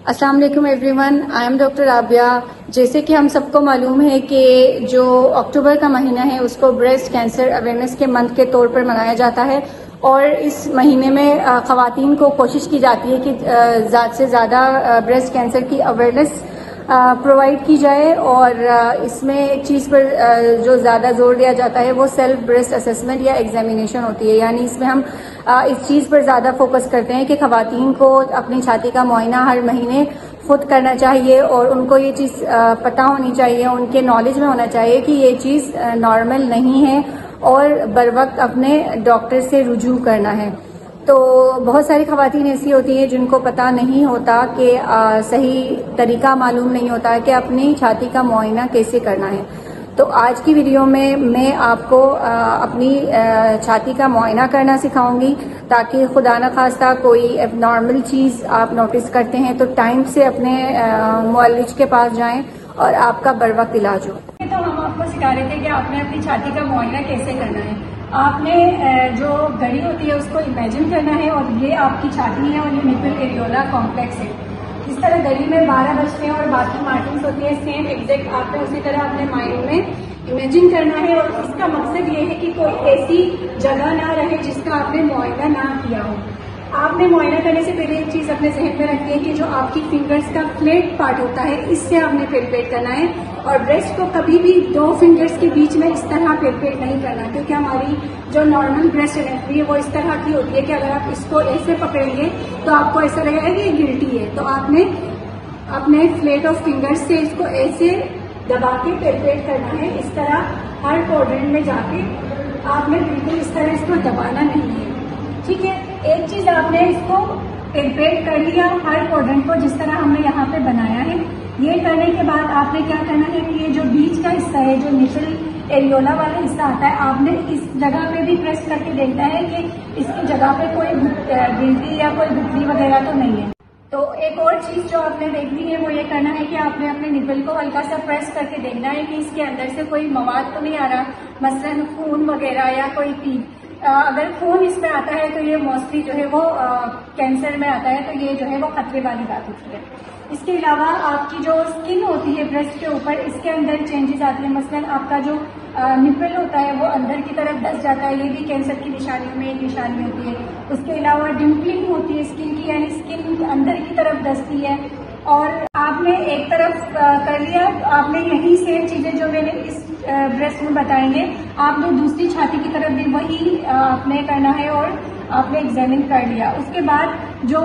السلام علیکم every one, I am doctor Rabia. جیسے کہ ہم سب کو معلوم ہے کہ جو اکتوبر کا مہینہ ہے اس کو بریسٹ کینسر اویئرنیس کے منتھ کے طور پر منایا جاتا ہے، اور اس مہینے میں خواتین کو کوشش کی جاتی ہے کہ زیادہ سے زیادہ بریسٹ کینسر کی اویئرنیس پرووائڈ کی جائے، اور اس میں ایک چیز پر جو زیادہ زور دیا جاتا ہے وہ سیلف بریسٹ اسیسمنٹ یا ایگزامینیشن ہوتی ہے۔ یعنی اس میں ہم اس چیز پر زیادہ فوکس کرتے ہیں کہ خواتین کو اپنی چھاتی کا معائنہ ہر مہینے خود کرنا چاہیے، اور ان کو یہ چیز پتہ ہونی چاہیے، ان کے نالج میں ہونا چاہیے کہ یہ چیز نارمل نہیں ہے، اور بر وقت اپنے ڈاکٹر سے رجوع کرنا ہے۔ تو بہت ساری خواتین ایسی ہوتی ہیں جن کو پتہ نہیں ہوتا کہ صحیح طریقہ معلوم نہیں ہوتا کہ اپنی چھاتی کا معائنہ کیسے کرنا ہے۔ تو آج کی ویڈیو میں آپ کو اپنی چھاتی کا معائنہ کرنا سکھاؤں گی، تاکہ خدا نخواستہ کوئی اب نارمل چیز آپ نوٹس کرتے ہیں تو ٹائم سے اپنے معالج کے پاس جائیں اور آپ کا بر وقت علاج ہو۔ تو ہم آپ کو سکھا رہے تھے کہ آپ نے اپنی چھاتی کا معائنہ کیسے کرنا ہے۔ آپ نے جو گھڑی ہوتی ہے اس کو امیجن کرنا ہے، اور یہ آپ کی چھاتی ہے اور یہ نپل ایریولا کمپلیکس ہے۔ اس طرح گھڑی میں 12 بجتے ہیں اور باقی مارکنگس ہوتی ہیں سیم ایگزیکٹ، آپ نے اسی طرح اپنے مائنڈ میں امیجن کرنا ہے، اور اس کا مقصد یہ ہے کہ کوئی ایسی جگہ نہ رہے جس کا آپ نے معائنہ نہ کیا ہو۔ آپ نے معائنہ کرنے سے پہلے ایک چیز اپنے ذہن میں رکھنی ہے کہ جو آپ کی فنگرز کا فلیٹ پارٹ ہوتا ہے اس سے آپ نے پیلپیٹ کرنا ہے، اور بریسٹ کو کبھی بھی 2 فنگرز کے بیچ میں اس طرح پیلپیٹ نہیں کرنا، کیونکہ ہماری جو نارمل بریسٹ انیٹمی ہے وہ اس طرح کی ہوتی ہے کہ اگر آپ اس کو ایسے پکڑیں گے تو آپ کو ایسا لگے گا کہ یہ گلٹی ہے۔ تو آپ نے اپنے فلیٹ آف فنگرز سے اس کو ایسے دبا کے پیلپیٹ کرنا ہے، اس طرح ہر کوڈرنٹ میں جا کے آپ نے بالکل اس طرح اس کو دبانا نہیں ہے، ٹھیک ہے۔ ایک چیز آپ نے اس کو پیلپیٹ کر لیا ہر کوڈرنٹ کو جس طرح ہم نے یہاں پہ بنایا ہے۔ یہ کرنے کے بعد آپ نے کیا کرنا ہے کہ یہ جو بیچ کا حصہ ہے، جو نپل ایریولا والا حصہ آتا ہے، آپ نے اس جگہ پہ بھی پریس کر کے دیکھنا ہے کہ اس کی جگہ پہ کوئی گلٹی یا کوئی گٹھلی وغیرہ تو نہیں ہے۔ تو ایک اور چیز جو آپ نے دیکھنی ہے وہ یہ کرنا ہے کہ آپ نے اپنے نپل کو ہلکا سا پریس کر کے دیکھنا ہے کہ اس کے اندر سے کوئی مواد تو نہیں آ رہا، مثلاً خون وغیرہ یا کوئی پیپ۔ اگر خون اس میں آتا ہے تو یہ موسٹلی جو ہے وہ کینسر میں آتا ہے، تو یہ جو ہے وہ خطرے والی بات ہوتی ہے۔ اس کے علاوہ آپ کی جو اسکن ہوتی ہے بریسٹ کے اوپر، اس کے اندر چینجز آتی ہیں، مثلاً آپ کا جو نپل ہوتا ہے وہ اندر کی طرف دس جاتا ہے، یہ بھی کینسر کی نشانیوں میں ایک نشانی ہوتی ہے۔ اس کے علاوہ ڈمپلنگ ہوتی ہے اسکن کی، یعنی اسکن اندر کی طرف دستی ہے۔ اور آپ نے ایک طرف کر لیا، آپ نے یہی سیم چیزیں جو میں نے اس بریسٹ میں بتائیں گے آپ نے دوسری چھاتی کی طرف بھی وہی آپ نے کرنا ہے، اور آپ نے ایگزامن کر لیا۔ اس کے بعد جو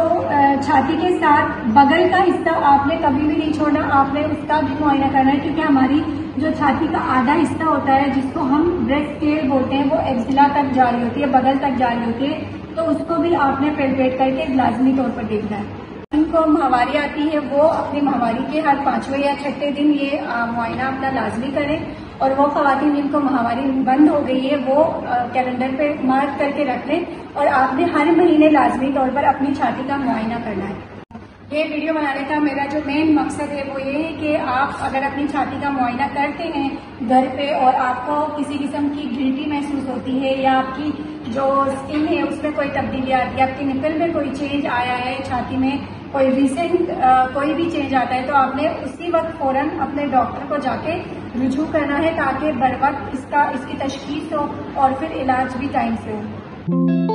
چھاتی کے ساتھ بغل کا حصہ آپ نے کبھی بھی نہیں چھوڑنا، آپ نے اس کا بھی معائنہ کرنا ہے، کیونکہ ہماری جو چھاتی کا آدھا حصہ ہوتا ہے جس کو ہم بریسٹ کیل بولتے ہیں وہ ایکسلا تک جا رہی ہوتی ہے، بغل تک جا رہی ہوتی ہے، تو اس کو بھی آپ نے پیلپیٹ کر کے لازمی طور پر دیکھنا ہے۔ جن کو ماہواری آتی ہے وہ اپنی ماہواری کے ہر 5ویں یا 6ٹھے دن یہ معائنہ اپنا لازمی کریں، اور وہ خواتین جن کو ماہواری بند ہو گئی ہے وہ کیلنڈر پہ مارک کر کے رکھ لیں، اور آپ نے ہر مہینے لازمی طور پر اپنی چھاتی کا معائنہ کرنا ہے۔ یہ ویڈیو بنانے کا میرا جو مین مقصد ہے وہ یہ ہے کہ آپ اگر اپنی چھاتی کا معائنہ کرتے ہیں گھر پہ اور آپ کو کسی قسم کی گلٹی محسوس ہوتی ہے، یا آپ کی جو اسکن ہے اس میں کوئی تبدیلی آتی ہے، آپ کی نپل میں کوئی چینج آیا ہے، چھاتی میں کوئی ریسنٹ کوئی بھی چینج آتا ہے، تو آپ نے اسی وقت فوراً اپنے ڈاکٹر کو جا کے رجوع کرنا ہے، تاکہ بر وقت اس کی تشخیص ہو اور پھر علاج بھی ٹائم سے ہو۔